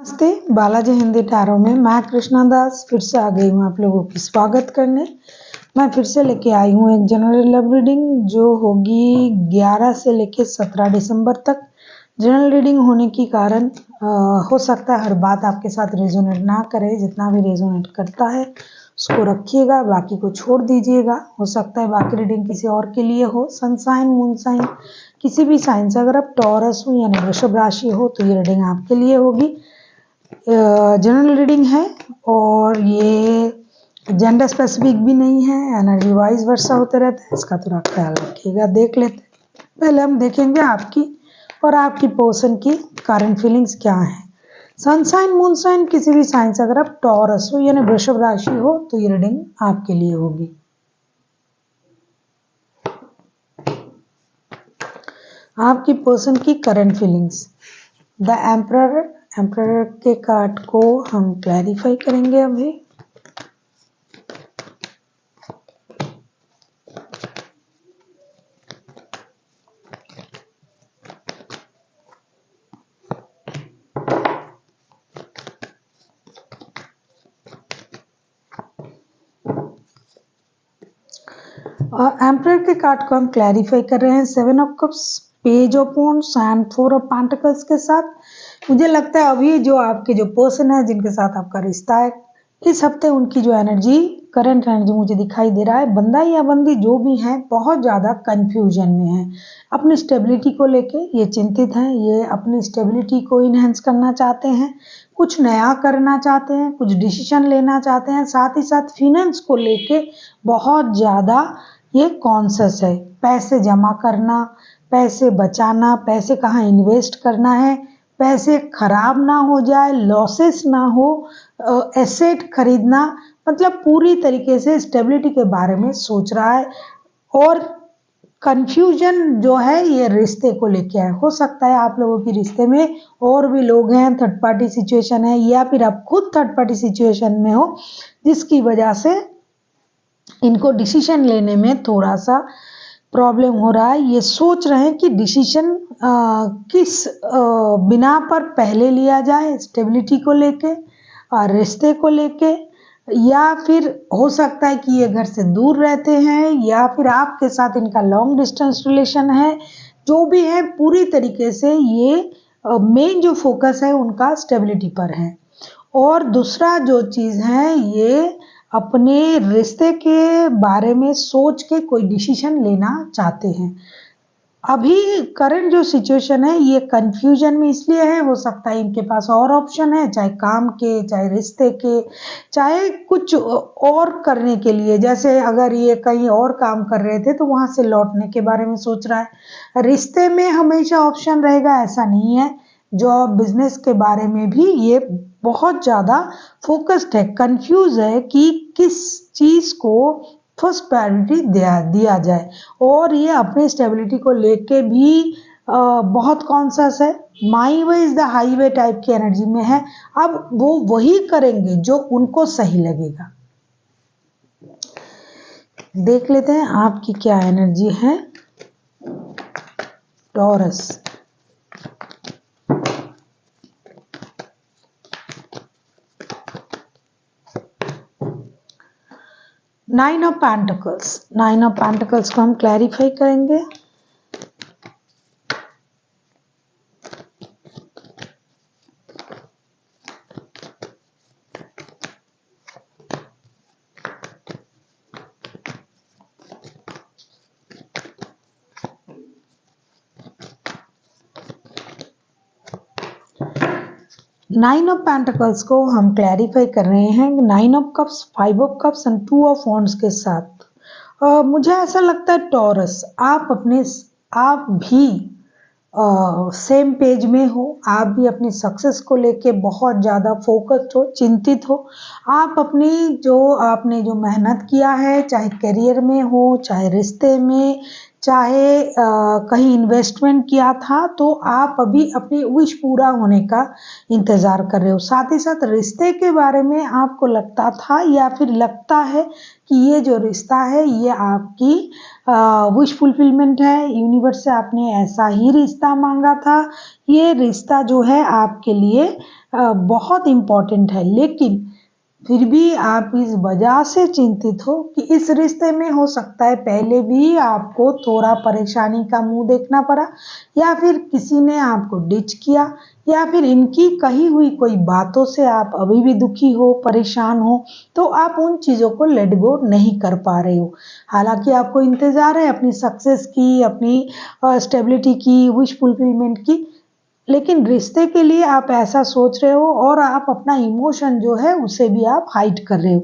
नमस्ते, बालाजी हिंदी टैरो में मैं कृष्णा दास फिर से आ गई हूँ आप लोगों की स्वागत करने। मैं फिर से लेके आई हूँ एक जनरल लव रीडिंग जो होगी 11 से लेके 17 दिसंबर तक। जनरल रीडिंग होने के कारण हो सकता है हर बात आपके साथ रेजोनेट ना करे, जितना भी रेजोनेट करता है उसको रखिएगा, बाकी को छोड़ दीजिएगा। हो सकता है बाकी रीडिंग किसी और के लिए हो, सन साइन मून साइन किसी भी साइन से। अगर आप टॉरस हो यानी वृषभ राशि हो तो ये रीडिंग आपके लिए होगी। जनरल रीडिंग है और ये जेंडर स्पेसिफिक भी नहीं है, एनर्जी वाइज वर्षा होते रहता है, इसका थोड़ा ख्याल रखिएगा। देख लेते हैं, पहले हम देखेंगे आपकी और आपकी पर्सन की करंट फीलिंग्स क्या है। सन साइन मून साइन किसी भी साइन से अगर आप टॉरस हो यानी वृषभ राशि हो तो ये रीडिंग आपके लिए होगी। आपकी पर्सन की करंट फीलिंग्स। द एम्परर के कार्ड को हम क्लैरिफाई करेंगे अभी। एम्परर के कार्ड को हम क्लैरिफाई कर रहे हैं 7 of cups, page of wands and 4 of pentacles के साथ। मुझे लगता है अभी जो आपके जो पर्सन है जिनके साथ आपका रिश्ता है, इस हफ्ते उनकी जो एनर्जी, करंट एनर्जी मुझे दिखाई दे रहा है, बंदा या बंदी जो भी है बहुत ज़्यादा कंफ्यूजन में है। अपनी स्टेबिलिटी को लेके ये चिंतित हैं, ये अपनी स्टेबिलिटी को इनहेंस करना चाहते हैं, कुछ नया करना चाहते हैं, कुछ डिसीजन लेना चाहते हैं, साथ ही साथ फिनेंस को लेके बहुत ज़्यादा ये कॉन्शियस है। पैसे जमा करना, पैसे बचाना, पैसे कहाँ इन्वेस्ट करना है, पैसे खराब ना हो जाए, लॉसेस ना हो, एसेट खरीदना, मतलब पूरी तरीके से स्टेबिलिटी के बारे में सोच रहा है। और कंफ्यूजन जो है ये रिश्ते को लेके है। हो सकता है आप लोगों के रिश्ते में और भी लोग हैं, थर्ड पार्टी सिचुएशन है, या फिर आप खुद थर्ड पार्टी सिचुएशन में हो जिसकी वजह से इनको डिसीजन लेने में थोड़ा सा प्रॉब्लम हो रहा है। ये सोच रहे हैं कि डिसीजन किस बिना पर पहले लिया जाए, स्टेबिलिटी को लेके और रिश्ते को लेके, या फिर हो सकता है कि ये घर से दूर रहते हैं या फिर आपके साथ इनका लॉन्ग डिस्टेंस रिलेशन है। जो भी है पूरी तरीके से ये मेन जो फोकस है उनका स्टेबिलिटी पर है। और दूसरा जो चीज़ है, ये अपने रिश्ते के बारे में सोच के कोई डिसीजन लेना चाहते हैं। अभी करंट जो सिचुएशन है ये कंफ्यूजन में इसलिए है, हो सकता है इनके पास और ऑप्शन है, चाहे काम के, चाहे रिश्ते के, चाहे कुछ और करने के लिए। जैसे अगर ये कहीं और काम कर रहे थे तो वहाँ से लौटने के बारे में सोच रहा है। रिश्ते में हमेशा ऑप्शन रहेगा ऐसा नहीं है। जॉब बिजनेस के बारे में भी ये बहुत ज़्यादा फोकस्ड है, कंफ्यूज है कि किस चीज़ को फर्स्ट प्रायोरिटी दिया जाए। और ये अपनी स्टेबिलिटी को लेके भी बहुत कॉन्शियस है। My way is the highway type की एनर्जी में है। अब वो वही करेंगे जो उनको सही लगेगा। देख लेते हैं आपकी क्या एनर्जी है टॉरस। नाइन ऑफ पेंटिकल्स को हम क्लैरिफाई करेंगे। नाइन ऑफ पेंटिकल्स को हम क्लैरिफाई कर रहे हैं 9 of cups, 5 of cups and 2 of wands के साथ। मुझे ऐसा लगता है टॉरस आप भी सेम पेज में हो। आप भी अपनी सक्सेस को लेके बहुत ज़्यादा फोकस्ड हो, चिंतित हो। आप आपने जो मेहनत किया है, चाहे करियर में हो, चाहे रिश्ते में, चाहे कहीं इन्वेस्टमेंट किया था, तो आप अभी अपनी विश पूरा होने का इंतज़ार कर रहे हो। साथ ही साथ रिश्ते के बारे में आपको लगता था या फिर लगता है कि ये जो रिश्ता है ये आपकी विश फुलफिलमेंट है, यूनिवर्स से आपने ऐसा ही रिश्ता मांगा था, ये रिश्ता जो है आपके लिए बहुत इम्पोर्टेंट है, लेकिन फिर भी आप इस वजह से चिंतित हो कि इस रिश्ते में हो सकता है पहले भी आपको थोड़ा परेशानी का मुंह देखना पड़ा, या फिर किसी ने आपको डिच किया, या फिर इनकी कही हुई कोई बातों से आप अभी भी दुखी हो, परेशान हो, तो आप उन चीज़ों को लेट गो नहीं कर पा रहे हो। हालांकि आपको इंतज़ार है अपनी सक्सेस की, अपनी स्टेबिलिटी की, विश फुलफिलमेंट की, लेकिन रिश्ते के लिए आप ऐसा सोच रहे हो और आप अपना इमोशन जो है उसे भी आप हाइड कर रहे हो।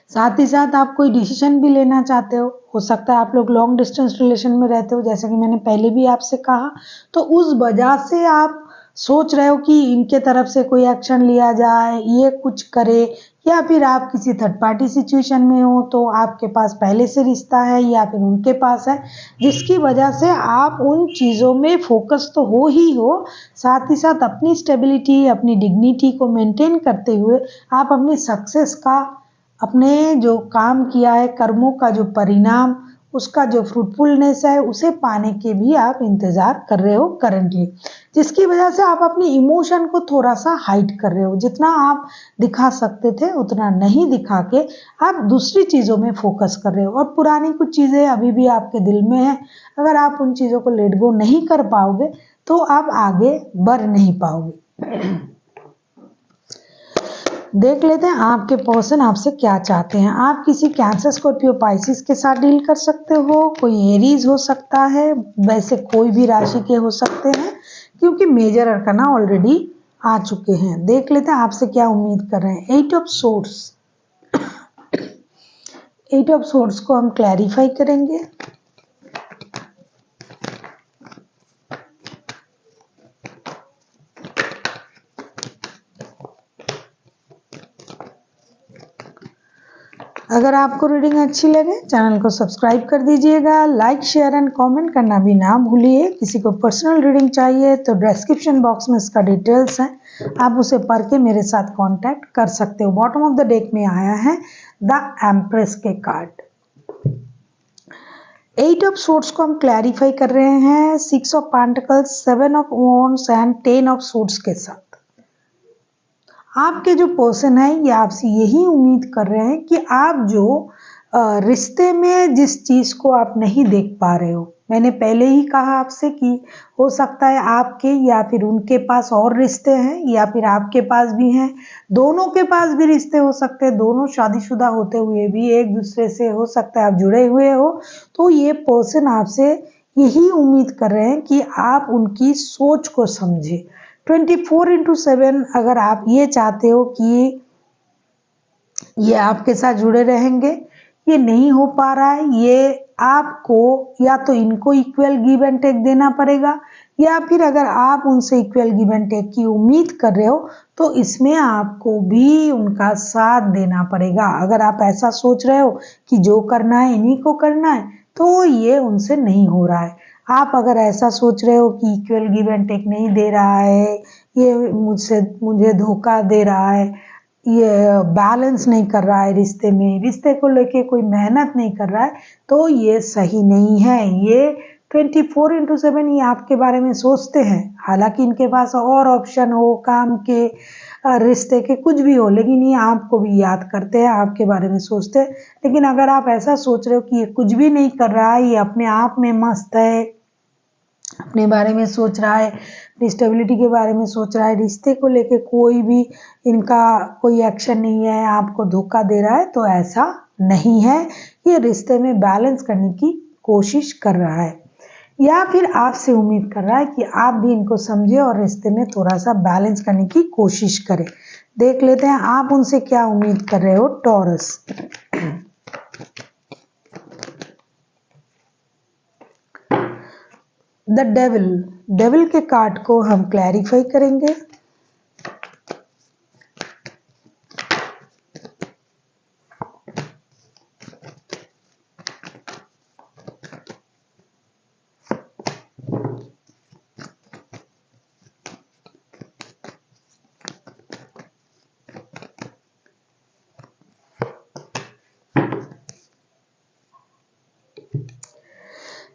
साथ ही साथ आप कोई डिसीजन भी लेना चाहते हो सकता है आप लोग लॉन्ग डिस्टेंस रिलेशन में रहते हो, जैसे कि मैंने पहले भी आपसे कहा, तो उस वजह से आप सोच रहे हो कि इनके तरफ से कोई एक्शन लिया जाए, ये कुछ करे, या फिर आप किसी थर्ड पार्टी सिचुएशन में हो तो आपके पास पहले से रिश्ता है या फिर उनके पास है, जिसकी वजह से आप उन चीज़ों में फोकस तो हो ही हो, साथ ही साथ अपनी स्टेबिलिटी, अपनी डिग्निटी को मेंटेन करते हुए आप अपनी सक्सेस का, अपने जो काम किया है कर्मों का जो परिणाम, उसका जो फ्रूटफुलनेस है उसे पाने के भी आप इंतज़ार कर रहे हो करंटली, जिसकी वजह से आप अपनी इमोशन को थोड़ा सा हाइड कर रहे हो, जितना आप दिखा सकते थे उतना नहीं दिखा के आप दूसरी चीज़ों में फोकस कर रहे हो, और पुरानी कुछ चीज़ें अभी भी आपके दिल में है, अगर आप उन चीज़ों को लेट गो नहीं कर पाओगे तो आप आगे बढ़ नहीं पाओगे। देख लेते हैं आपके पर्सन आपसे क्या चाहते हैं। आप किसी कैंसर, स्कॉर्पियो, पाइसिस के साथ डील कर सकते हो, कोई एरीज हो सकता है, वैसे कोई भी राशि के हो सकते हैं, क्योंकि मेजर अरकाना ऑलरेडी आ चुके हैं। देख लेते हैं आपसे क्या उम्मीद कर रहे हैं। 8 ऑफ सोर्ड्स, 8 ऑफ सोर्ड्स को हम क्लैरिफाई करेंगे। अगर आपको रीडिंग अच्छी लगे चैनल को सब्सक्राइब कर दीजिएगा, लाइक शेयर एंड कमेंट करना भी ना भूलिए। किसी को पर्सनल रीडिंग चाहिए तो डिस्क्रिप्शन बॉक्स में इसका डिटेल्स है, आप उसे पढ़ के मेरे साथ कांटेक्ट कर सकते हो। बॉटम ऑफ द डेक में आया है द एम्प्रेस के कार्ड। 8 ऑफ सोर्ड्स को हम क्लैरिफाई कर रहे हैं 6 of pentacles, 7 of wands and 10 of swords के साथ। आपके जो पर्सन है ये आपसे यही उम्मीद कर रहे हैं कि आप जो रिश्ते में जिस चीज़ को आप नहीं देख पा रहे हो, मैंने पहले ही कहा आपसे कि हो सकता है आपके या फिर उनके पास और रिश्ते हैं, या फिर आपके पास भी हैं, दोनों के पास भी रिश्ते हो सकते हैं, दोनों शादीशुदा होते हुए भी एक दूसरे से हो सकता है आप जुड़े हुए हो। तो ये पर्सन आपसे यही उम्मीद कर रहे हैं कि आप उनकी सोच को समझे। 24/7 अगर आप ये चाहते हो कि ये आपके साथ जुड़े रहेंगे, ये नहीं हो पा रहा है, ये आपको या तो इनको इक्वल गिव एंड टेक देना पड़ेगा, या फिर अगर आप उनसे इक्वल गिव एंड टेक की उम्मीद कर रहे हो तो इसमें आपको भी उनका साथ देना पड़ेगा। अगर आप ऐसा सोच रहे हो कि जो करना है इन्हीं को करना है तो ये उनसे नहीं हो रहा है। आप अगर ऐसा सोच रहे हो कि इक्वल गिव एंड टेक नहीं दे रहा है, ये मुझे धोखा दे रहा है, ये बैलेंस नहीं कर रहा है रिश्ते में, रिश्ते को लेके कोई मेहनत नहीं कर रहा है, तो ये सही नहीं है। ये 24/7 ये आपके बारे में सोचते हैं, हालांकि इनके पास और ऑप्शन हो, काम के, रिश्ते के, कुछ भी हो, लेकिन ये आपको भी याद करते हैं, आपके बारे में सोचते हैं। लेकिन अगर आप ऐसा सोच रहे हो कि ये कुछ भी नहीं कर रहा है, ये अपने आप में मस्त है, अपने बारे में सोच रहा है, स्टेबिलिटी के बारे में सोच रहा है, रिश्ते को लेके कोई भी इनका कोई एक्शन नहीं है, आपको धोखा दे रहा है, तो ऐसा नहीं है। ये रिश्ते में बैलेंस करने की कोशिश कर रहा है, या फिर आपसे उम्मीद कर रहा है कि आप भी इनको समझे और रिश्ते में थोड़ा सा बैलेंस करने की कोशिश करें। देख लेते हैं आप उनसे क्या उम्मीद कर रहे हो टॉरस। द डेविल, डेविल के कार्ड को हम क्लैरिफाई करेंगे।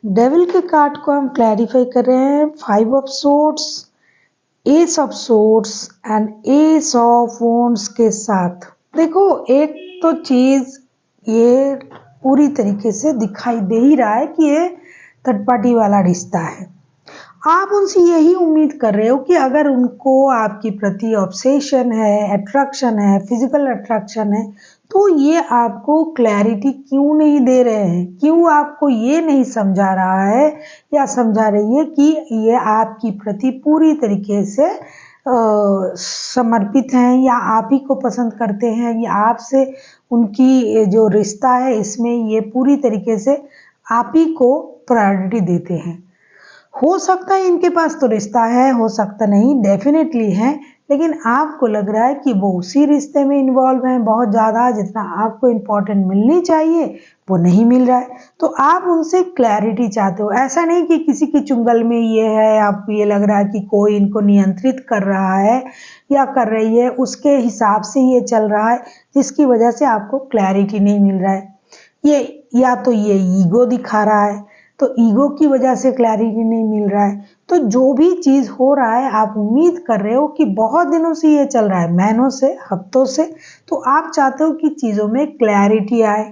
डेविल के कार्ड को हम क्लैरिफाई कर रहे हैं 5 of swords, S of swords and S of wands के साथ। देखो, एक तो चीज ये पूरी तरीके से दिखाई दे ही रहा है कि ये थर्ड पार्टी वाला रिश्ता है। आप उनसे यही उम्मीद कर रहे हो कि अगर उनको आपके प्रति ऑब्सेशन है, अट्रैक्शन है, फिजिकल अट्रैक्शन है, तो ये आपको क्लैरिटी क्यों नहीं दे रहे हैं, क्यों आपको ये नहीं समझा रहा है या समझा रही है कि ये आपकी प्रति पूरी तरीके से समर्पित हैं या आप ही को पसंद करते हैं या आपसे उनकी जो रिश्ता है इसमें ये पूरी तरीके से आप ही को प्रायोरिटी देते हैं। हो सकता है इनके पास तो रिश्ता है, हो सकता नहीं, डेफिनेटली है, लेकिन आपको लग रहा है कि वो उसी रिश्ते में इन्वॉल्व हैं बहुत ज़्यादा, जितना आपको इम्पोर्टेंट मिलनी चाहिए वो नहीं मिल रहा है। तो आप उनसे क्लैरिटी चाहते हो। ऐसा नहीं कि किसी की चुंगल में ये है, आपको ये लग रहा है कि कोई इनको नियंत्रित कर रहा है या कर रही है, उसके हिसाब से ये चल रहा है जिसकी वजह से आपको क्लैरिटी नहीं मिल रहा है। ये या तो ये ईगो दिखा रहा है, तो ईगो की वजह से क्लैरिटी नहीं मिल रहा है। तो जो भी चीज़ हो रहा है आप उम्मीद कर रहे हो कि बहुत दिनों से ये चल रहा है, महीनों से, हफ्तों से, तो आप चाहते हो कि चीज़ों में क्लैरिटी आए।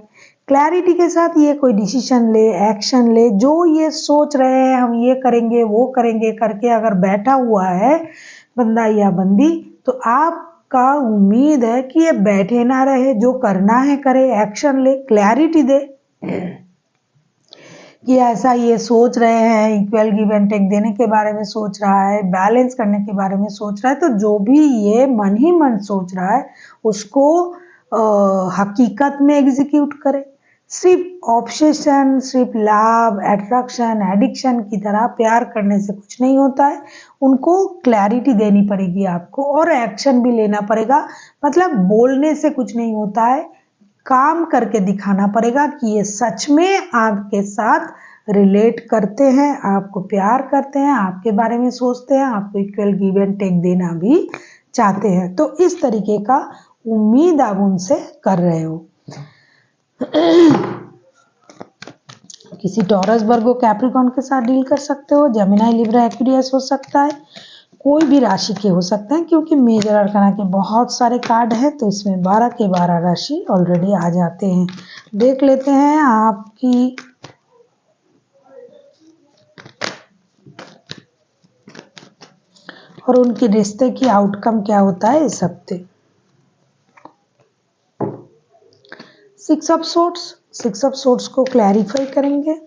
क्लैरिटी के साथ ये कोई डिसीजन ले, एक्शन ले, जो ये सोच रहे हैं हम ये करेंगे वो करेंगे करके अगर बैठा हुआ है बंदा या बंदी, तो आपका उम्मीद है कि ये बैठे ना रहे, जो करना है करे, एक्शन ले, क्लैरिटी दे कि ऐसा ये सोच रहे हैं, इक्वल गिव एंड टेक देने के बारे में सोच रहा है, बैलेंस करने के बारे में सोच रहा है। तो जो भी ये मन ही मन सोच रहा है उसको हकीकत में एग्जीक्यूट करे। सिर्फ ऑब्सेशन, सिर्फ लव, अट्रैक्शन, एडिक्शन की तरह प्यार करने से कुछ नहीं होता है। उनको क्लैरिटी देनी पड़ेगी आपको और एक्शन भी लेना पड़ेगा। मतलब बोलने से कुछ नहीं होता है, काम करके दिखाना पड़ेगा कि ये सच में आपके साथ रिलेट करते हैं, आपको प्यार करते हैं, आपके बारे में सोचते हैं, आपको इक्वल गिव एंड टेक देना भी चाहते हैं। तो इस तरीके का उम्मीद आप उनसे कर रहे हो। किसी टॉरस, वर्गो, कैप्रिकॉर्न के साथ डील कर सकते हो, जेमिनी, लिब्रा, एक्वेरियस हो सकता है, कोई भी राशि के हो सकते हैं, क्योंकि मेजर अरकाना के बहुत सारे कार्ड हैं तो इसमें 12 के 12 राशि ऑलरेडी आ जाते हैं। देख लेते हैं आपकी और उनके रिश्ते की आउटकम क्या होता है इस हफ्ते। 6 ऑफ सोर्ड्स, 6 ऑफ सोर्ड्स को क्लैरिफाई करेंगे।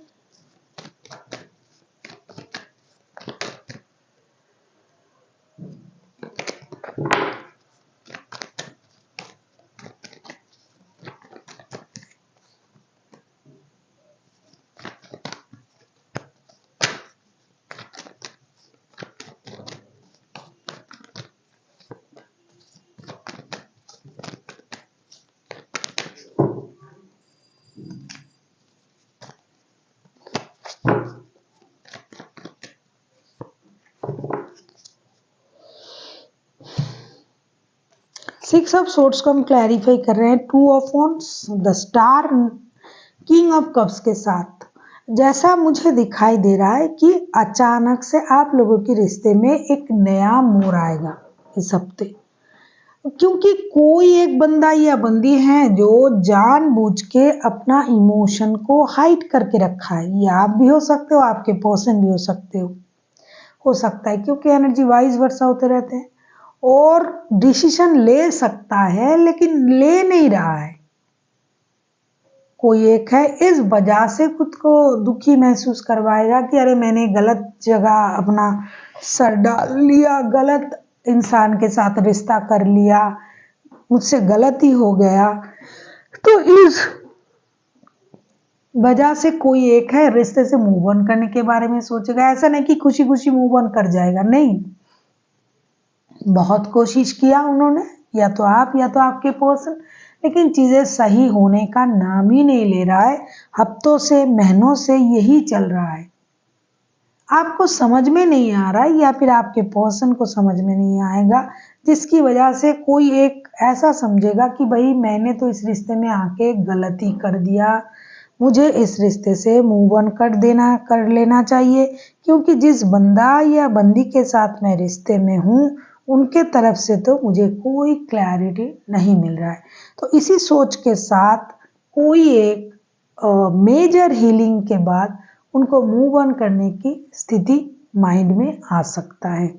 सिक्स ऑफ सोर्ड्स को हम क्लैरिफाई कर रहे हैं 2 of wands, the star, king of cups के साथ। जैसा मुझे दिखाई दे रहा है कि अचानक से आप लोगों के रिश्ते में एक नया मोड़ आएगा इस हफ्ते, क्योंकि कोई एक बंदा या बंदी है जो जानबूझ के अपना इमोशन को हाइड करके रखा है। ये आप भी हो सकते हो, आपके पर्सन भी हो सकता है, क्योंकि एनर्जी वाइज वर्सा होते रहते हैं और डिसीजन ले सकता है लेकिन ले नहीं रहा है। कोई एक है इस वजह से खुद को दुखी महसूस करवाएगा कि अरे मैंने गलत जगह अपना सर डाल लिया, गलत इंसान के साथ रिश्ता कर लिया, मुझसे गलती हो गया। तो इस वजह से कोई एक है रिश्ते से मूव ऑन करने के बारे में सोचेगा। ऐसा नहीं कि खुशी खुशी मूव ऑन कर जाएगा, नहीं, बहुत कोशिश किया उन्होंने, या तो आप या तो आपके पर्सन, लेकिन चीज़ें सही होने का नाम ही नहीं ले रहा है। हफ्तों से, महीनों से यही चल रहा है। आपको समझ में नहीं आ रहा है या फिर आपके पर्सन को समझ में नहीं आएगा, जिसकी वजह से कोई एक ऐसा समझेगा कि भाई मैंने तो इस रिश्ते में आके गलती कर दिया, मुझे इस रिश्ते से मूव ऑन कर लेना चाहिए, क्योंकि जिस बंदा या बंदी के साथ मैं रिश्ते में हूँ उनके तरफ से तो मुझे कोई क्लैरिटी नहीं मिल रहा है। तो इसी सोच के साथ कोई एक मेजर हीलिंग के बाद उनको मूव ऑन करने की स्थिति माइंड में आ सकता है।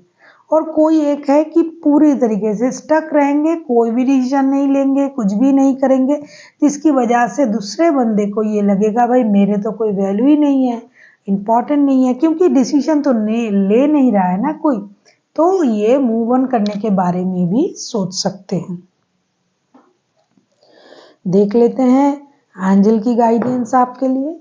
और कोई एक है कि पूरी तरीके से स्टक रहेंगे, कोई भी डिसीजन नहीं लेंगे, कुछ भी नहीं करेंगे, जिसकी वजह से दूसरे बंदे को ये लगेगा भाई मेरे तो कोई वैल्यू ही नहीं है, इम्पोर्टेंट नहीं है, क्योंकि डिसीजन तो ले नहीं रहा है ना कोई। तो ये मूव ऑन करने के बारे में भी सोच सकते हैं। देख लेते हैं एंजल की गाइडेंस आपके लिए।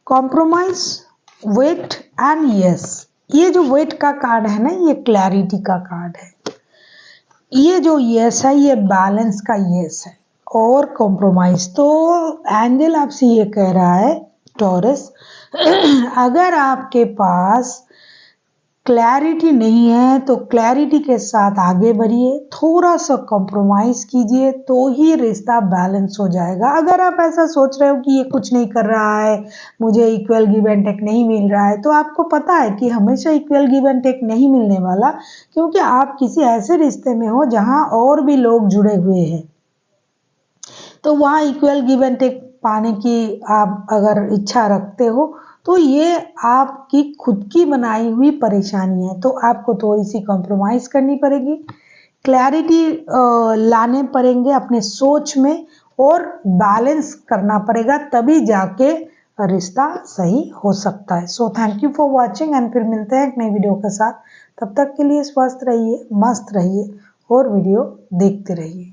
Compromise, wait and yes. ये जो वेट का कार्ड है ना, ये क्लैरिटी का कार्ड है। ये जो यस है ये बैलेंस का यस है। और कॉम्प्रोमाइज तो एंजल आपसे ये कह रहा है टॉरस, अगर आपके पास क्लैरिटी नहीं है तो क्लैरिटी के साथ आगे बढ़िए, थोड़ा सा कॉम्प्रोमाइज कीजिए तो ही रिश्ता बैलेंस हो जाएगा। अगर आप ऐसा सोच रहे हो कि ये कुछ नहीं कर रहा है, मुझे इक्वल गिव एंड टेक नहीं मिल रहा है, तो आपको पता है कि हमेशा इक्वल गिव एंड टेक नहीं मिलने वाला, क्योंकि आप किसी ऐसे रिश्ते में हो जहां और भी लोग जुड़े हुए हैं। तो वहाँ इक्वल गिव एंड टेक पाने की आप अगर इच्छा रखते हो तो ये आपकी खुद की बनाई हुई परेशानी है। तो आपको थोड़ी सी कॉम्प्रोमाइज़ करनी पड़ेगी, क्लैरिटी लाने पड़ेंगे अपने सोच में, और बैलेंस करना पड़ेगा, तभी जाके रिश्ता सही हो सकता है। So thank you for watching and फिर मिलते हैं एक नई वीडियो के साथ। तब तक के लिए स्वस्थ रहिए, मस्त रहिए और वीडियो देखते रहिए।